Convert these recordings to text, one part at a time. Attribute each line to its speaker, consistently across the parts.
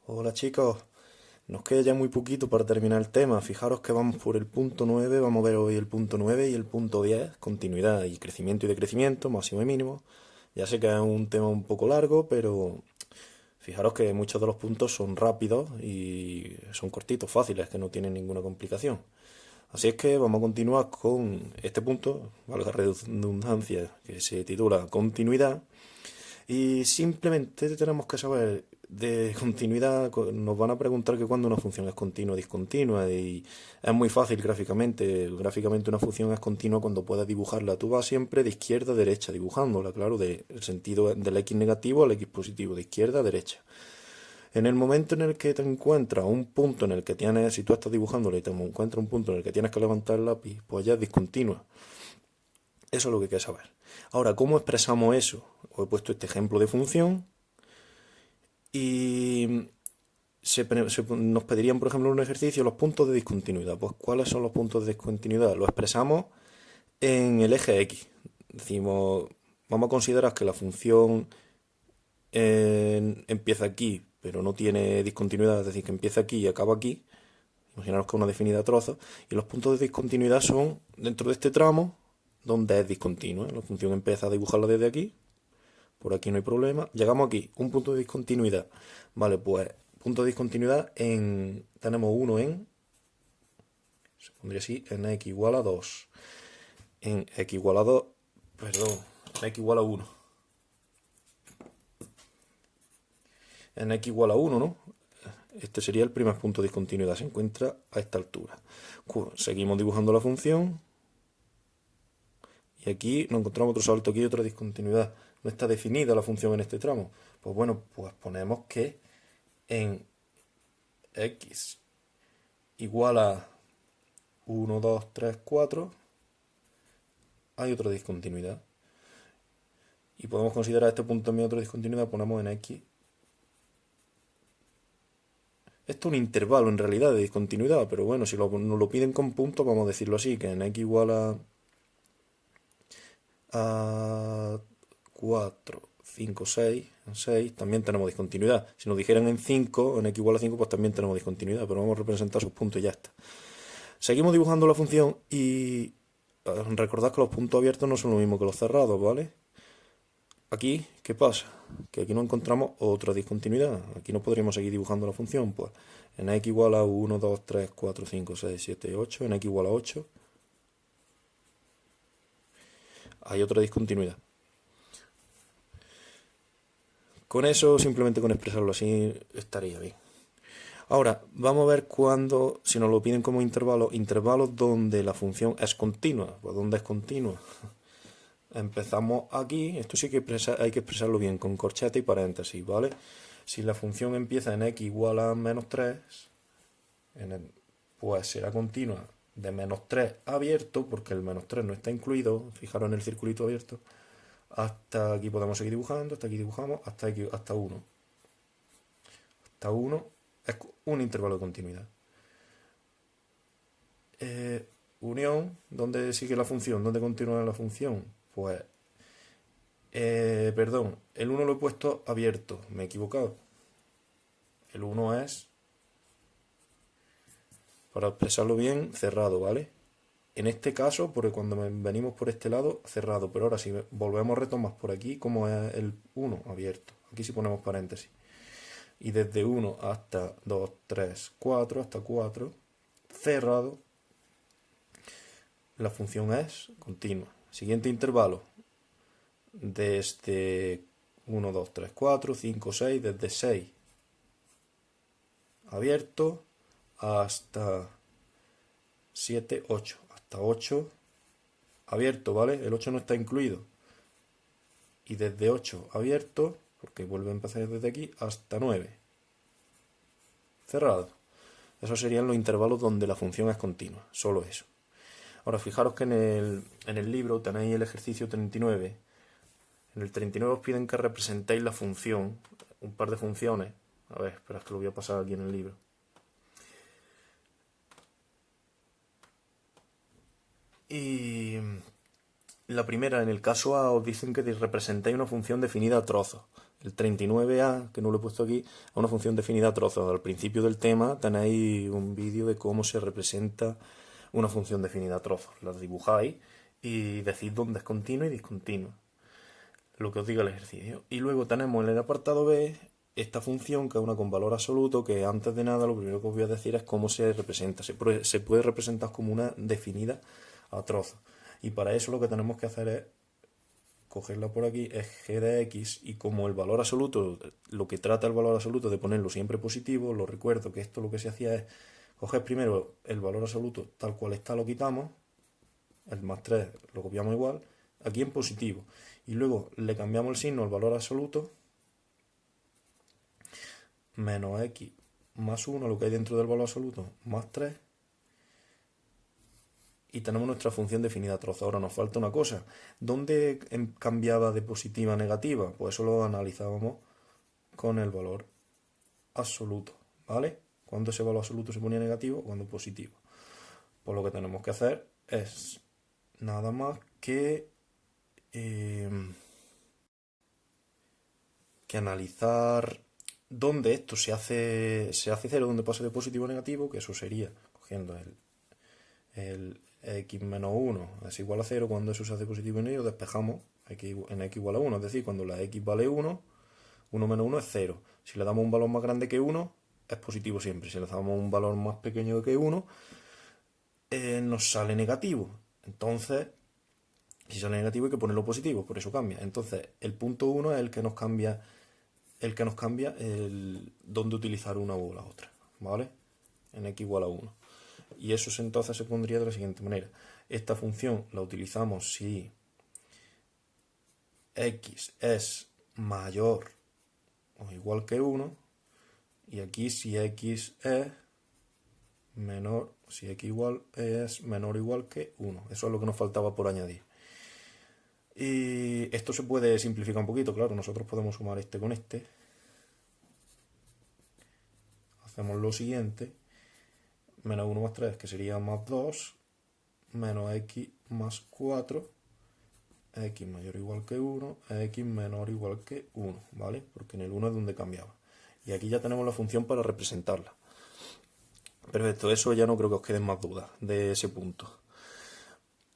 Speaker 1: Hola chicos, nos queda ya muy poquito para terminar el tema. Fijaros que vamos por el punto 9, vamos a ver hoy el punto 9 y el punto 10, continuidad y decrecimiento, máximo y mínimo. Ya sé que es un tema un poco largo, pero fijaros que muchos de los puntos son rápidos y son cortitos, fáciles, que no tienen ninguna complicación. Así es que vamos a continuar con este punto, valga la redundancia, que se titula continuidad. Y simplemente tenemos que saber de continuidad. Nos van a preguntar que cuando una función es continua o discontinua. Y es muy fácil gráficamente. Gráficamente una función es continua cuando puedes dibujarla. Tú vas siempre de izquierda a derecha dibujándola, claro, del sentido del x negativo al x positivo, de izquierda a derecha. En el momento en el que te encuentras un punto en el que tienes, si tú estás dibujándola y te encuentras un punto en el que tienes que levantar el lápiz, pues ya es discontinua. Eso es lo que hay que saber. Ahora, ¿cómo expresamos eso? Os he puesto este ejemplo de función y nos pedirían, por ejemplo, en un ejercicio los puntos de discontinuidad. Pues, ¿cuáles son los puntos de discontinuidad? Lo expresamos en el eje X. Decimos, vamos a considerar que la función empieza aquí, pero no tiene discontinuidad, es decir, que empieza aquí y acaba aquí. Imaginaros que es una definida a trozos. Y los puntos de discontinuidad son dentro de este tramo donde es discontinua. La función empieza a dibujarla desde aquí. Por aquí no hay problema. Llegamos aquí, un punto de discontinuidad. Vale, pues punto de discontinuidad tenemos uno se pondría así, en x igual a 2. En x igual a 2, perdón, en x igual a 1. En x igual a 1, ¿no? Este sería el primer punto de discontinuidad, se encuentra a esta altura. Seguimos dibujando la función y aquí nos encontramos otro salto, aquí otra discontinuidad. No está definida la función en este tramo. Pues bueno, pues ponemos que en x igual a 1, 2, 3, 4 hay otra discontinuidad. Y podemos considerar este punto también otra discontinuidad, ponemos en x. Esto es un intervalo en realidad de discontinuidad, pero bueno, si nos lo piden con puntos, vamos a decirlo así, que en x igual a 4, 5, 6, en 6 también tenemos discontinuidad. Si nos dijeran en 5, en x igual a 5, pues también tenemos discontinuidad, pero vamos a representar sus puntos y ya está. Seguimos dibujando la función y recordad que los puntos abiertos no son lo mismo que los cerrados, ¿vale? Aquí, ¿qué pasa? Que aquí no encontramos otra discontinuidad. Aquí no podríamos seguir dibujando la función. Pues en x igual a 1, 2, 3, 4, 5, 6, 7, 8. En x igual a 8 hay otra discontinuidad. Con eso, simplemente con expresarlo así, estaría bien. Ahora, vamos a ver cuándo, si nos lo piden como intervalos donde la función es continua. Pues ¿dónde es continua? Empezamos aquí, esto sí que hay que expresarlo bien, con corchete y paréntesis, ¿vale? Si la función empieza en x igual a menos 3, pues será continua de menos 3 abierto, porque el menos 3 no está incluido, fijaros en el circulito abierto, hasta aquí podemos seguir dibujando, hasta aquí dibujamos, hasta aquí, hasta 1. Hasta 1 es un intervalo de continuidad. Unión, ¿dónde sigue la función? ¿Dónde continúa la función? Pues, perdón, el 1 lo he puesto abierto, me he equivocado. El 1 es, para expresarlo bien, cerrado, ¿vale? En este caso, porque cuando venimos por este lado, cerrado. Pero ahora si volvemos a retomar por aquí, como es el 1 abierto. Aquí sí ponemos paréntesis. Y desde 1 hasta 2, 3, 4, hasta 4, cerrado, la función es continua. Siguiente intervalo, desde 1, 2, 3, 4, 5, 6, desde 6 abierto hasta 7, 8. Hasta 8 abierto, ¿vale? El 8 no está incluido. Y desde 8 abierto, porque vuelve a empezar desde aquí, hasta 9 cerrado. Esos serían los intervalos donde la función es continua, solo eso. Ahora fijaros que en el libro tenéis el ejercicio 39. En el 39 os piden que representéis la función, un par de funciones. A ver, espera, es que lo voy a pasar aquí en el libro. Y la primera, en el caso A, os dicen que representéis una función definida a trozos. El 39A, que no lo he puesto aquí, es una función definida a trozos. Al principio del tema tenéis un vídeo de cómo se representa una función definida a trozos. La dibujáis y decís dónde es continua y discontinua. Lo que os diga el ejercicio. Y luego tenemos en el apartado B esta función, que es una con valor absoluto, que antes de nada lo primero que os voy a decir es cómo se representa. Se puede representar como una definida a trozos. Y para eso lo que tenemos que hacer es cogerla por aquí, es g de x, y como el valor absoluto, lo que trata el valor absoluto de ponerlo siempre positivo, lo recuerdo que esto lo que se hacía es coger primero el valor absoluto tal cual está, lo quitamos, el más 3 lo copiamos igual, aquí en positivo, y luego le cambiamos el signo al valor absoluto, menos x más 1, lo que hay dentro del valor absoluto, más 3, y tenemos nuestra función definida a trozo. Ahora nos falta una cosa. ¿Dónde cambiaba de positiva a negativa? Pues eso lo analizábamos con el valor absoluto, ¿vale? Cuando ese valor absoluto se ponía negativo, cuando positivo. Pues lo que tenemos que hacer es nada más que analizar dónde esto se hace cero, dónde pasa de positivo a negativo, que eso sería cogiendo el x menos 1 es igual a 0, cuando eso se hace positivo en ello, despejamos en x igual a 1, es decir, cuando la x vale 1, 1 menos 1 es 0. Si le damos un valor más grande que 1, es positivo siempre. Si le damos un valor más pequeño que 1, nos sale negativo. Entonces, si sale negativo hay que ponerlo positivo, por eso cambia. Entonces, el punto 1 es el que nos cambia dónde utilizar una u la otra, ¿vale? En x igual a 1. Y eso entonces se pondría de la siguiente manera. Esta función la utilizamos si x es mayor o igual que 1, y aquí si x es menor, si x igual es menor o igual que 1. Eso es lo que nos faltaba por añadir. Y esto se puede simplificar un poquito, claro, nosotros podemos sumar este con este. Hacemos lo siguiente, menos 1 más 3, que sería más 2, menos x más 4, x mayor o igual que 1, x menor o igual que 1, ¿vale? Porque en el 1 es donde cambiaba. Y aquí ya tenemos la función para representarla. Perfecto, eso ya no creo que os queden más dudas de ese punto.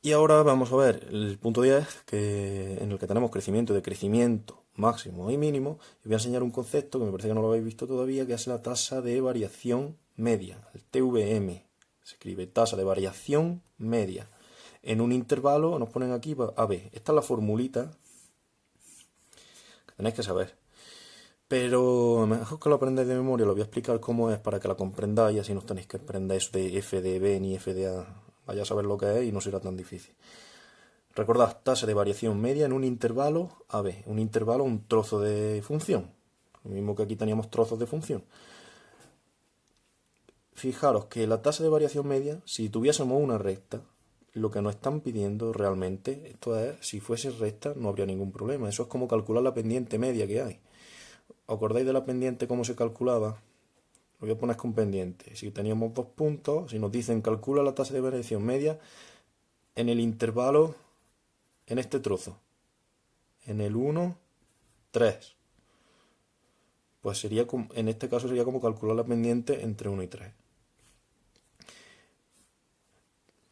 Speaker 1: Y ahora vamos a ver el punto 10, en el que tenemos crecimiento y decrecimiento máximo y mínimo. Y voy a enseñar un concepto que me parece que no lo habéis visto todavía, que es la tasa de variación media, el TVM. Se escribe tasa de variación media. En un intervalo nos ponen aquí AB. Esta es la formulita que tenéis que saber. Pero mejor que lo aprendáis de memoria, lo voy a explicar cómo es para que la comprendáis, y así no tenéis que aprender eso de f de b ni f de a. Vaya a saber lo que es y no será tan difícil. Recordad, tasa de variación media en un intervalo AB. Un intervalo, un trozo de función. Lo mismo que aquí teníamos trozos de función. Fijaros que la tasa de variación media, si tuviésemos una recta, lo que nos están pidiendo realmente, esto es, si fuese recta no habría ningún problema. Eso es como calcular la pendiente media que hay. ¿Os acordáis de la pendiente cómo se calculaba? Lo voy a poner con pendiente. Si teníamos dos puntos, si nos dicen calcula la tasa de variación media en el intervalo, en este trozo, en el 1, 3, pues sería en este caso sería como calcular la pendiente entre 1 y 3.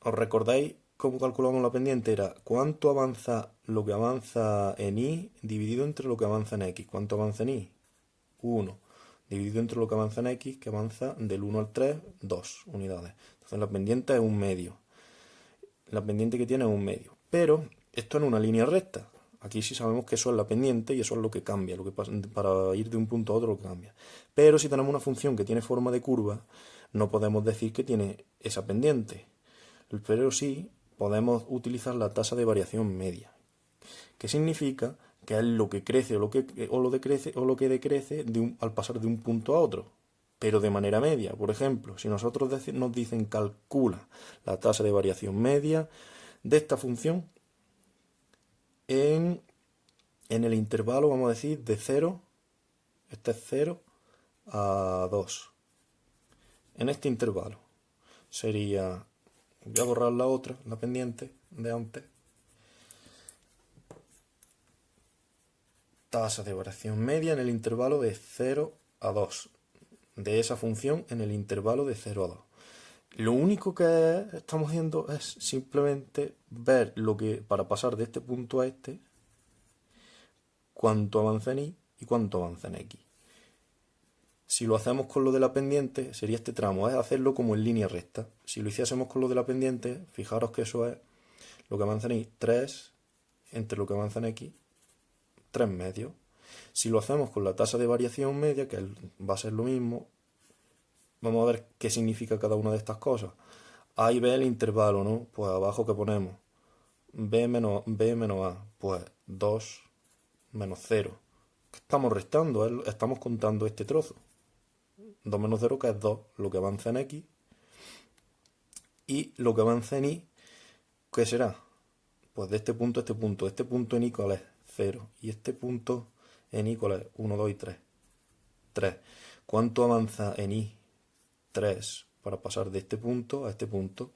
Speaker 1: ¿Os recordáis cómo calculamos la pendiente? Era cuánto avanza lo que avanza en y dividido entre lo que avanza en x. ¿Cuánto avanza en y? 1. Dividido entre lo que avanza en x, que avanza del 1 al 3, 2 unidades. Entonces la pendiente es un medio. La pendiente que tiene es un medio. Pero esto en una línea recta. Aquí sí sabemos que eso es la pendiente y eso es lo que cambia, para ir de un punto a otro lo que cambia. Pero si tenemos una función que tiene forma de curva, no podemos decir que tiene esa pendiente. Pero sí podemos utilizar la tasa de variación media, que significa que es lo que crece o lo que decrece al pasar de un punto a otro, pero de manera media. Por ejemplo, si nosotros nos dicen calcula la tasa de variación media de esta función en el intervalo, vamos a decir, de 0, este es 0 a 2. En este intervalo sería, voy a borrar la otra, la pendiente de antes, tasa de variación media en el intervalo de 0 a 2, de esa función en el intervalo de 0 a 2. Lo único que estamos haciendo es simplemente ver lo que, para pasar de este punto a este, cuánto avanza en y y cuánto avanza en x. Si lo hacemos con lo de la pendiente, sería este tramo, es hacerlo como en línea recta. Si lo hiciésemos con lo de la pendiente, fijaros que eso es lo que avanza en y, 3, entre lo que avanza en x, 3 medios. Si lo hacemos con la tasa de variación media, que va a ser lo mismo, vamos a ver qué significa cada una de estas cosas. A y B el intervalo, ¿no? Pues abajo que ponemos B menos A, pues 2 menos 0. Estamos restando, estamos contando este trozo. 2 menos 0 que es 2, lo que avanza en X. Y lo que avanza en Y, ¿qué será? Pues de este punto a este punto. Este punto en Y, ¿cuál es? 0. Y este punto en Y, ¿cuál es? 1, 2 y 3. 3. ¿Cuánto avanza en Y? 3 para pasar de este punto a este punto.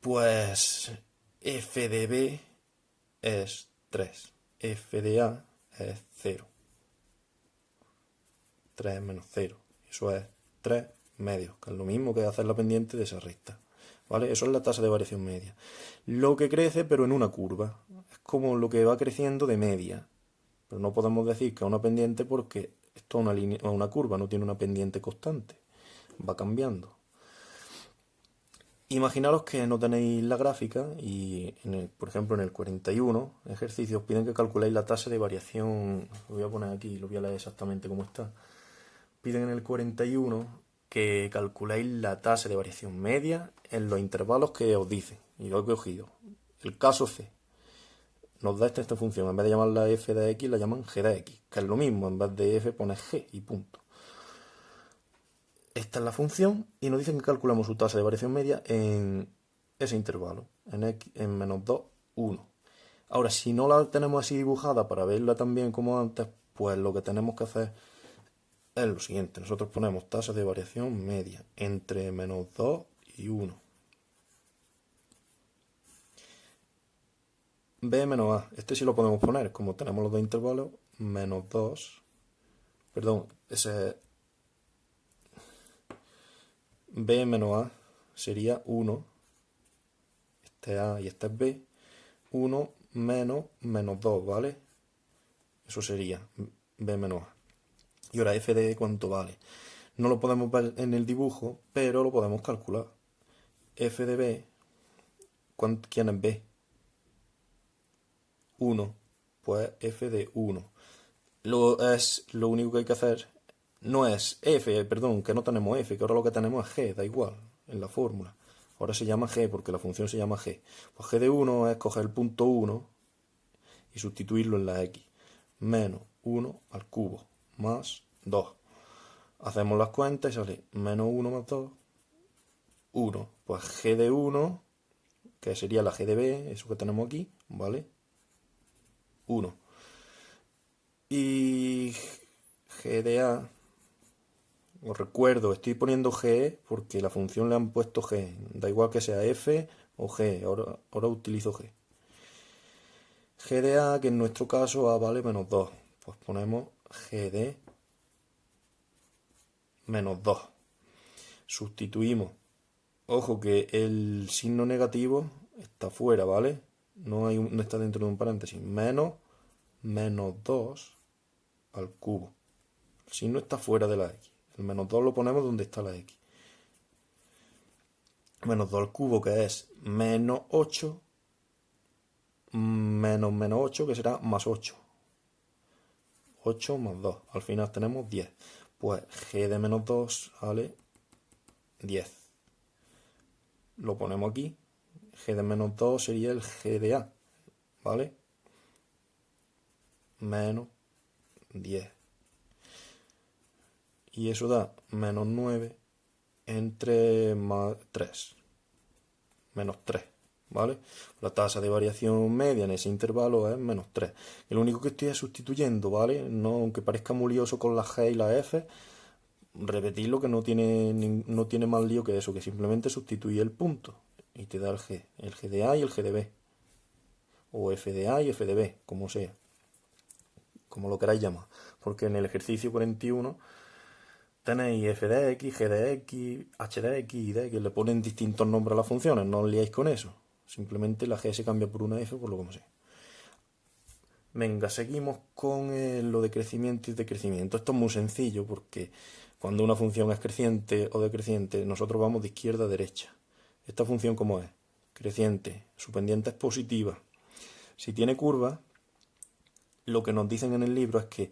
Speaker 1: Pues f de b es 3, f de a es 0. 3 menos 0, eso es 3 medios, que es lo mismo que hacer la pendiente de esa recta. ¿Vale? Eso es la tasa de variación media. Lo que crece, pero en una curva. Es como lo que va creciendo de media. Pero no podemos decir que es una pendiente porque esto es una curva, no tiene una pendiente constante. Va cambiando. Imaginaros que no tenéis la gráfica y, por ejemplo, en el 41 ejercicio os piden que calculéis la tasa de variación. Lo voy a poner aquí, lo voy a leer exactamente cómo está. Piden en el 41 que calculéis la tasa de variación media en los intervalos que os dicen. Y yo he cogido el caso C. Nos da esta función. En vez de llamarla f de x, la llaman g de x, que es lo mismo. En vez de f pones g y punto. Esta es la función y nos dicen que calculamos su tasa de variación media en ese intervalo, en menos 2, 1. Ahora, si no la tenemos así dibujada para verla también como antes, pues lo que tenemos que hacer es lo siguiente. Nosotros ponemos tasa de variación media entre menos 2 y 1. B menos A. Este sí lo podemos poner, como tenemos los dos intervalos, menos 2. Perdón, ese es B menos A sería 1, este es A y este es B, 1 menos 2, ¿vale? Eso sería B menos A. Y ahora f de cuánto vale. No lo podemos ver en el dibujo, pero lo podemos calcular. F de B, ¿quién es B? 1, pues f de 1. Lo único que hay que hacer no es f, perdón, que no tenemos f, que ahora lo que tenemos es g, da igual, en la fórmula. Ahora se llama g porque la función se llama g. Pues g de 1 es coger el punto 1 y sustituirlo en la x. Menos 1 al cubo, más 2. Hacemos las cuentas y sale menos 1 más 2, 1. Pues g de 1, que sería la g de b, eso que tenemos aquí, ¿vale? 1. Y g de a, os recuerdo, estoy poniendo g porque la función le han puesto g. Da igual que sea f o g, ahora utilizo g. G de a, que en nuestro caso a vale menos 2. Pues ponemos g de menos 2. Sustituimos. Ojo que el signo negativo está fuera, ¿vale? No está dentro de un paréntesis. Menos 2 al cubo. El signo está fuera de la x. El menos 2 lo ponemos donde está la x. Menos 2 al cubo, que es menos 8, menos 8, que será más 8. 8 más 2. Al final tenemos 10. Pues g de menos 2 vale 10. Lo ponemos aquí. G de menos 2 sería el g de a, ¿vale? Menos 10. Y eso da menos 9 entre más 3. Menos 3, ¿vale? La tasa de variación media en ese intervalo es menos 3. Y lo único que estoy es sustituyendo, ¿vale? No, aunque parezca muy lioso con la g y la f, repetirlo que no tiene más lío que eso, que simplemente sustituye el punto y te da el g de a y el g de b, o f de a y f de b, como sea. como lo queráis llamar, porque en el ejercicio 41 tenéis f de x, g de x, h de x y de x, le ponen distintos nombres a las funciones, no os liáis con eso, simplemente la g se cambia por una f por lo como sea. Venga, seguimos con lo de crecimiento y decrecimiento. Esto es muy sencillo porque cuando una función es creciente o decreciente, nosotros vamos de izquierda a derecha. ¿Esta función cómo es? Creciente, su pendiente es positiva. Si tiene curva, lo que nos dicen en el libro es que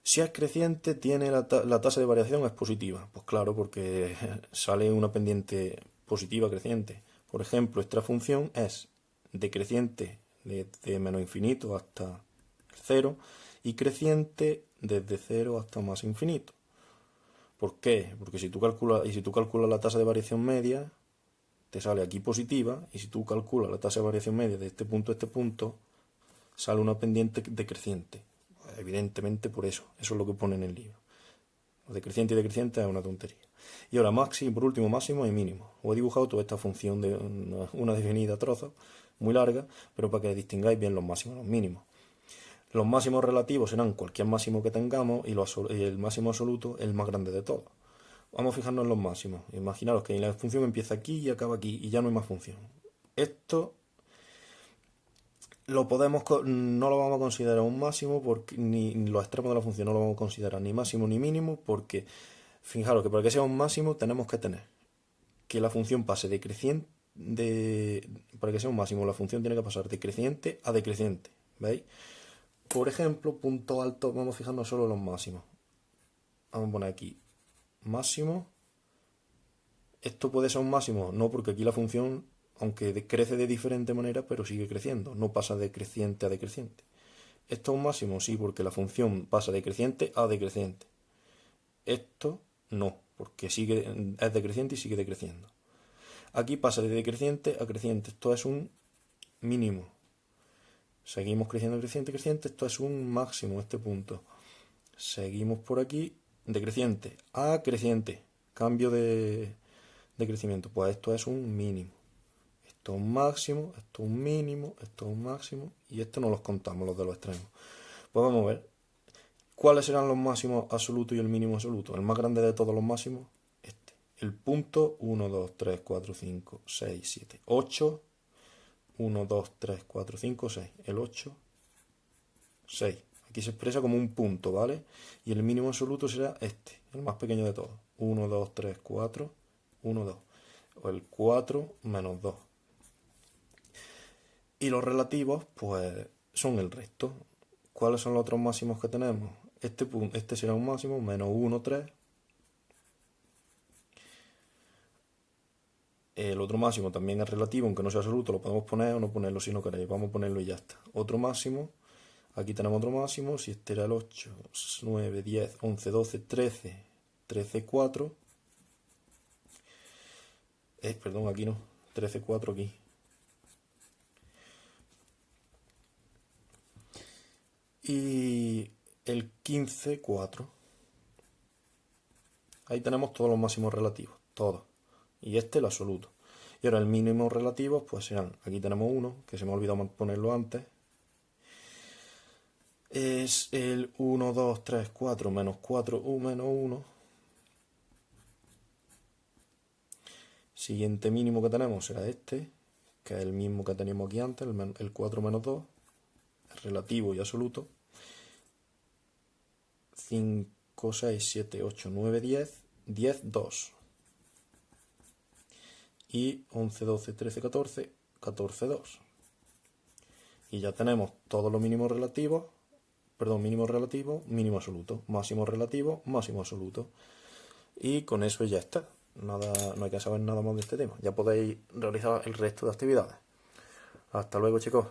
Speaker 1: si es creciente, tiene la tasa de variación es positiva. Pues claro, porque sale una pendiente positiva creciente. Por ejemplo, esta función es decreciente desde menos infinito hasta 0 y creciente desde 0 hasta más infinito. ¿Por qué? Porque si tú calculas la tasa de variación media, te sale aquí positiva, y si tú calculas la tasa de variación media de este punto a este punto, sale una pendiente decreciente. Evidentemente por eso es lo que pone en el libro. Lo decreciente y decreciente es una tontería. Y ahora máximo, por último máximo y mínimo. Os he dibujado toda esta función de una definida a trozos, muy larga, pero para que distingáis bien los máximos y los mínimos. Los máximos relativos serán cualquier máximo que tengamos y el máximo absoluto el más grande de todos. Vamos a fijarnos en los máximos. Imaginaros que la función empieza aquí y acaba aquí y ya no hay más función. Esto no lo vamos a considerar un máximo porque ni los extremos de la función no lo vamos a considerar ni máximo ni mínimo porque fijaros que para que sea un máximo tenemos que tener que la función pase de creciente para que sea un máximo la función tiene que pasar de creciente a decreciente, ¿veis? Por ejemplo, punto alto, vamos a fijarnos solo en los máximos. Vamos a poner aquí máximo. Esto puede ser un máximo, no, porque aquí la función, aunque crece de diferente manera, pero sigue creciendo, no pasa de creciente a decreciente. ¿Esto es un máximo? Sí, porque la función pasa de creciente a decreciente. Esto no, porque es decreciente y sigue decreciendo. Aquí pasa de decreciente a creciente, esto es un mínimo. Seguimos creciendo, creciente, creciente, esto es un máximo, este punto. Seguimos por aquí, decreciente a creciente, cambio de crecimiento, pues esto es un mínimo. Esto es un máximo, esto es un mínimo, esto es un máximo, y esto no los contamos, los de los extremos. Pues vamos a ver, ¿cuáles serán los máximos absolutos y el mínimo absoluto? El más grande de todos los máximos, este. El punto 1, 2, 3, 4, 5, 6, 7, 8. 1, 2, 3, 4, 5, 6. El 8, 6. Aquí se expresa como un punto, ¿vale? Y el mínimo absoluto será este, el más pequeño de todos. 1, 2, 3, 4, 1, 2. O el 4 menos 2. Y los relativos, pues, son el resto. ¿Cuáles son los otros máximos que tenemos? Este será un máximo, menos 1, 3. El otro máximo también es relativo, aunque no sea absoluto, lo podemos poner o no ponerlo si no queréis. Vamos a ponerlo y ya está. Otro máximo, aquí tenemos otro máximo, si este era el 8, 9, 10, 11, 12, 13, 13, 4. Perdón, aquí no, 13, 4 aquí. Y el 15, 4. Ahí tenemos todos los máximos relativos, todos. Y este el absoluto. Y ahora el mínimo relativo, pues serán, aquí tenemos uno, que se me ha olvidado ponerlo antes. Es el 1, 2, 3, 4, menos 4, menos 1. Siguiente mínimo que tenemos será este, que es el mismo que teníamos aquí antes, el 4 menos 2, relativo y absoluto. 5, 6, 7, 8, 9, 10, 10, 2. Y 11, 12, 13, 14, 14, 2. Y ya tenemos todos los mínimos relativos, mínimo relativo, mínimo absoluto, máximo relativo, máximo absoluto. Y con eso ya está. Nada, no hay que saber nada más de este tema. Ya podéis realizar el resto de actividades. Hasta luego, chicos.